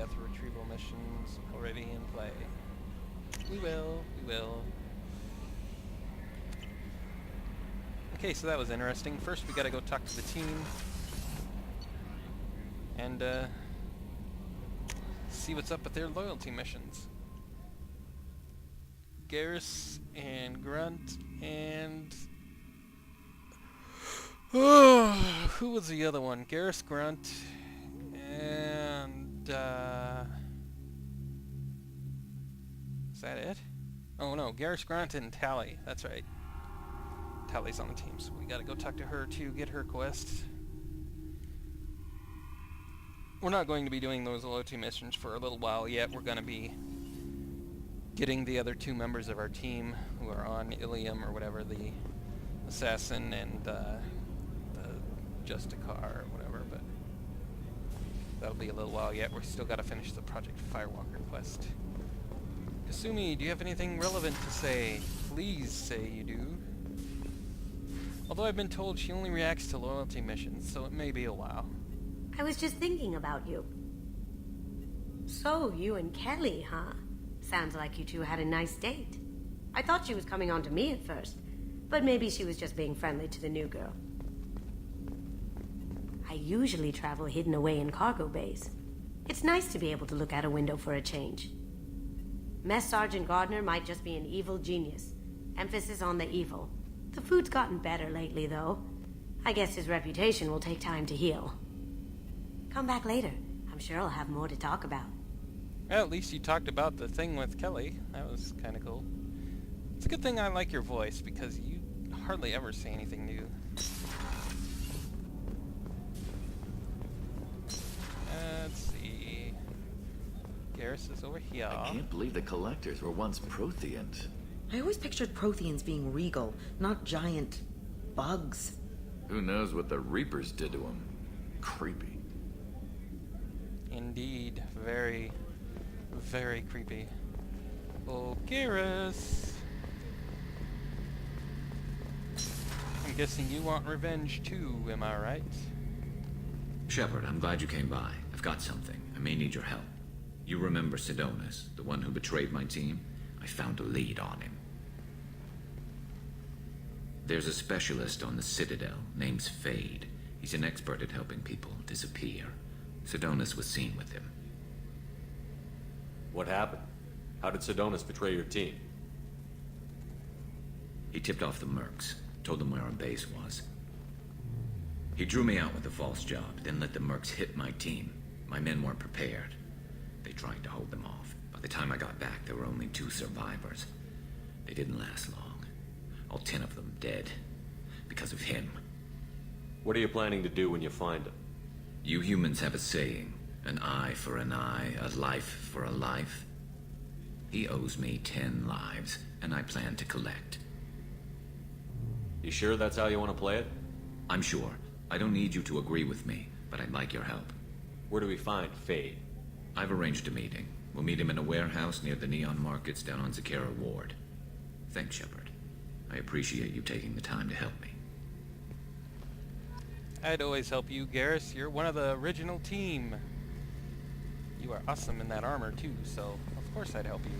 death retrieval missions already in play. We will. Okay, so that was interesting. First we gotta go talk to the team. And, see what's up with their loyalty missions. Garrus and Grunt and... Oh, who was the other one? Garrus, Grunt, and, is that it? Oh no, Garrus, Grunt, and Tally. That's right. Tally's on the team, so we gotta go talk to her to get her quest. We're not going to be doing those loyalty missions for a little while yet. We're gonna be getting the other two members of our team who are on Ilium or whatever, the assassin and, the Justicar or whatever, but that'll be a little while yet. We're still gotta finish the Project Firewalker quest. Kasumi, do you have anything relevant to say? Please say you do. Although I've been told she only reacts to loyalty missions, so it may be a while. I was just thinking about you. So, you and Kelly, huh? Sounds like you two had a nice date. I thought she was coming on to me at first, but maybe she was just being friendly to the new girl. I usually travel hidden away in cargo bays. It's nice to be able to look out a window for a change. Mess Sergeant Gardner might just be an evil genius. Emphasis on the evil. The food's gotten better lately, though. I guess his reputation will take time to heal. Come back later. I'm sure I'll have more to talk about. Well, at least you talked about the thing with Kelly. That was kind of cool. It's a good thing I like your voice, because you hardly ever say anything new. Let's see. Garrus is over here. I can't believe the Collectors were once Protheans. I always pictured Protheans being regal, not giant bugs. Who knows what the Reapers did to them? Creepy. Indeed. Very, very creepy. Oh, Garrus! I'm guessing you want revenge too, am I right? Shepard, I'm glad you came by. I've got something. I may need your help. You remember Sidonus, the one who betrayed my team? I found a lead on him. There's a specialist on the Citadel, name's Fade. He's an expert at helping people disappear. Sidonus was seen with him. What happened? How did Sidonus betray your team? He tipped off the Mercs, told them where our base was. He drew me out with a false job, then let the Mercs hit my team. My men weren't prepared. They tried to hold them off. By the time I got back, there were only 2 survivors. They didn't last long. All 10 of them dead. Because of him. What are you planning to do when you find him? You humans have a saying, an eye for an eye, a life for a life. He owes me 10 lives, and I plan to collect. You sure that's how you want to play it? I'm sure. I don't need you to agree with me, but I'd like your help. Where do we find Fade? I've arranged a meeting. We'll meet him in a warehouse near the Neon Markets down on Zakera Ward. Thanks, Shepard. I appreciate you taking the time to help me. I'd always help you, Garrus. You're one of the original team. You are awesome in that armor, too, so of course I'd help you.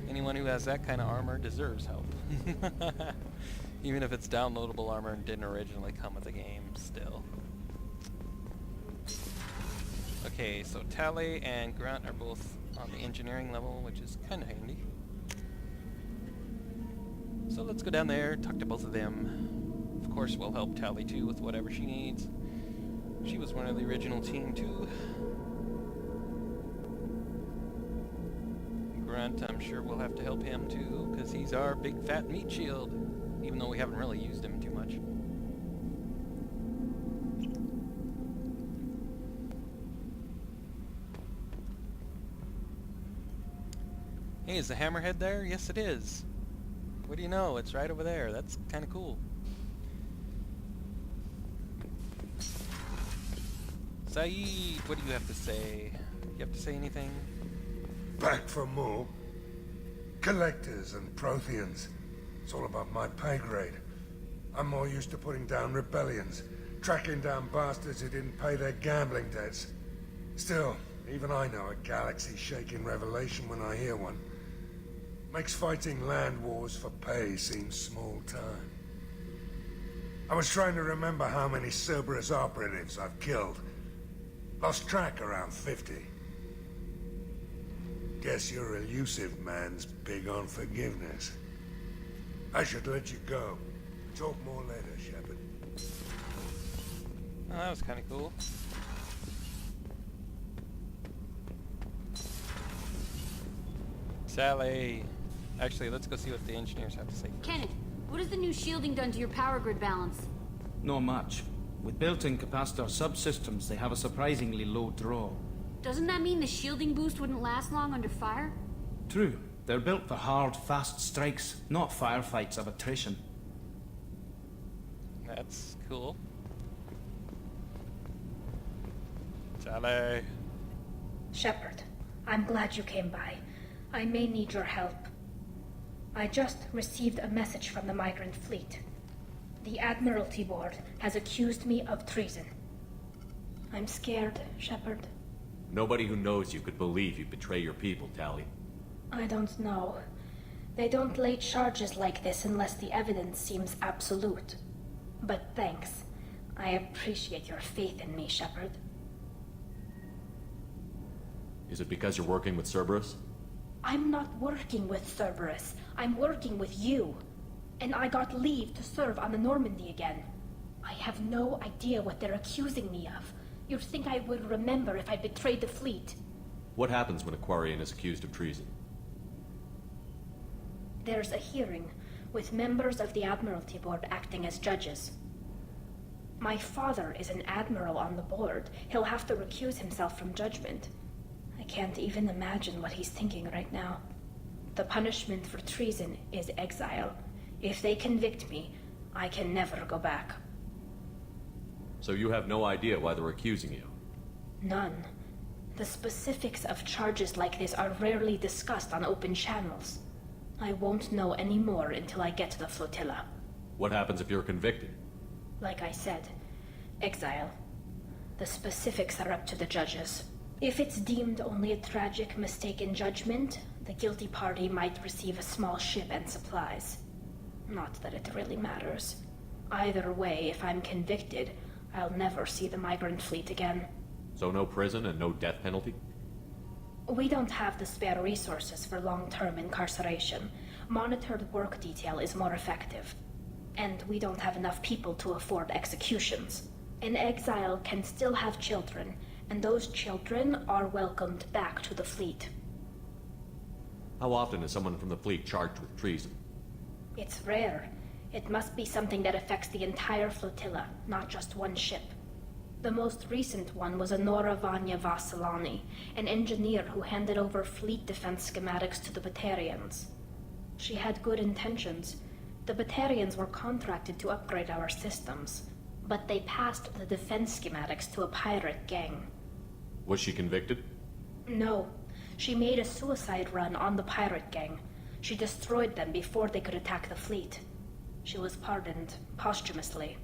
Anyone who has that kind of armor deserves help. Even if it's downloadable armor and didn't originally come with the game, still. Okay, so Tally and Grunt are both on the engineering level, which is kind of handy. So let's go down there, talk to both of them. Of course, we'll help Tally too with whatever she needs. She was one of the original team too. Grunt, I'm sure we'll have to help him too, because he's our big fat meat shield, even though we haven't really used him too much. Hey, is the hammerhead there? Yes, it is. What do you know? It's right over there. That's kind of cool. Saeed, what do you have to say? You have to say anything? Back for more. Collectors and Protheans. It's all about my pay grade. I'm more used to putting down rebellions, tracking down bastards who didn't pay their gambling debts. Still, Even I know a galaxy-shaking revelation when I hear one. Makes fighting land wars for pay seem small time. I was trying to remember how many Cerberus operatives I've killed. Lost track around 50. Guess your elusive man's big on forgiveness. I should let you go. Talk more later, Shepard. Oh, that was kind of cool. Sally. Actually, let's go see what the engineers have to say. Kenneth, what has the new shielding done to your power grid balance? Not much. With built-in capacitor subsystems, they have a surprisingly low draw. Doesn't that mean the shielding boost wouldn't last long under fire? True. They're built for hard, fast strikes, not firefights of attrition. That's cool. Sally. Shepard, I'm glad you came by. I may need your help. I just received a message from the migrant fleet. The Admiralty Board has accused me of treason. I'm scared, Shepard. Nobody who knows you could believe you betray your people, Tali. I don't know. They don't lay charges like this unless the evidence seems absolute. But thanks. I appreciate your faith in me, Shepard. Is it because you're working with Cerberus? I'm not working with Cerberus. I'm working with you. And I got leave to serve on the Normandy again. I have no idea what they're accusing me of. You'd think I would remember if I betrayed the fleet. What happens when a Quarian is accused of treason? There's a hearing, with members of the Admiralty Board acting as judges. My father is an admiral on the board. He'll have to recuse himself from judgment. I can't even imagine what he's thinking right now. The punishment for treason is exile. If they convict me, I can never go back. So you have no idea why they're accusing you? None. The specifics of charges like this are rarely discussed on open channels. I won't know any more until I get to the flotilla. What happens if you're convicted? Like I said, exile. The specifics are up to the judges. If it's deemed only a tragic mistake in judgment, the guilty party might receive a small ship and supplies. Not that it really matters. Either way, if I'm convicted, I'll never see the migrant fleet again. So no prison and no death penalty? We don't have the spare resources for long-term incarceration. Monitored work detail is more effective. And we don't have enough people to afford executions. An exile can still have children, and those children are welcomed back to the fleet. How often is someone from the fleet charged with treason? It's rare. It must be something that affects the entire flotilla, not just one ship. The most recent one was Anora Vanya Vasilani, an engineer who handed over fleet defense schematics to the Batarians. She had good intentions. The Batarians were contracted to upgrade our systems, but they passed the defense schematics to a pirate gang. Was she convicted? No. She made a suicide run on the pirate gang. She destroyed them before they could attack the fleet. She was pardoned posthumously.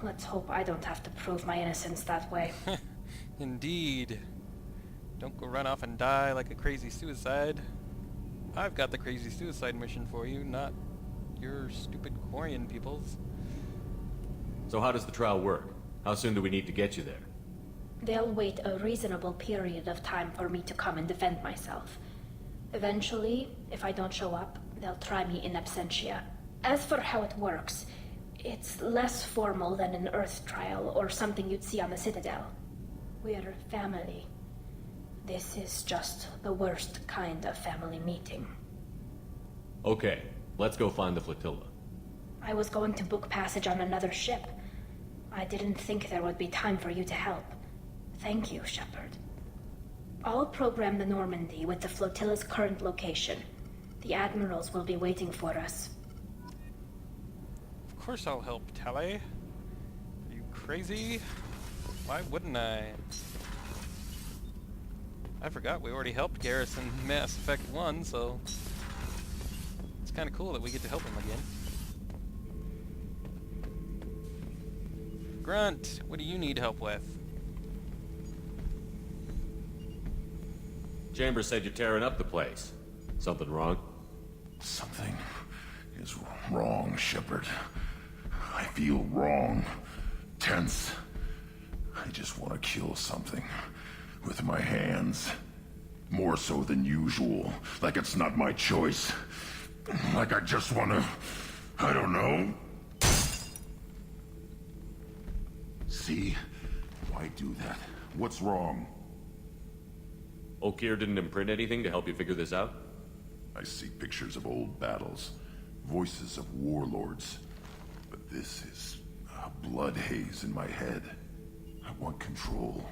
Let's hope I don't have to prove my innocence that way. Indeed. Don't go run off and die like a crazy suicide. I've got the crazy suicide mission for you, not your stupid Quarian peoples. So how does the trial work? How soon do we need to get you there? They'll wait a reasonable period of time for me to come and defend myself. Eventually, if I don't show up, they'll try me in absentia. As for how it works, it's less formal than an Earth trial or something you'd see on the Citadel. We're family. This is just the worst kind of family meeting. Okay, let's go find the flotilla. I was going to book passage on another ship. I didn't think there would be time for you to help. Thank you, Shepard. I'll program the Normandy with the flotilla's current location. The admirals will be waiting for us. Of course I'll help, Tali. Are you crazy? Why wouldn't I? I forgot we already helped Garrus in Mass Effect 1, so it's kind of cool that we get to help him again. Grunt, what do you need help with? Chambers said you're tearing up the place. Something wrong? Something is wrong, Shepard. I feel wrong. Tense. I just want to kill something. With my hands. More so than usual. Like it's not my choice. Like I just want to... I don't know. See? Why do that? What's wrong? Okeer didn't imprint anything to help you figure this out? I see pictures of old battles. Voices of warlords. But this is a blood haze in my head. I want control.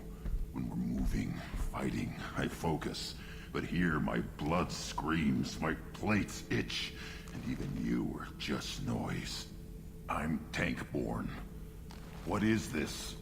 When we're moving, fighting, I focus. But here my blood screams, my plates itch, and even you are just noise. I'm Tank-born. What is this?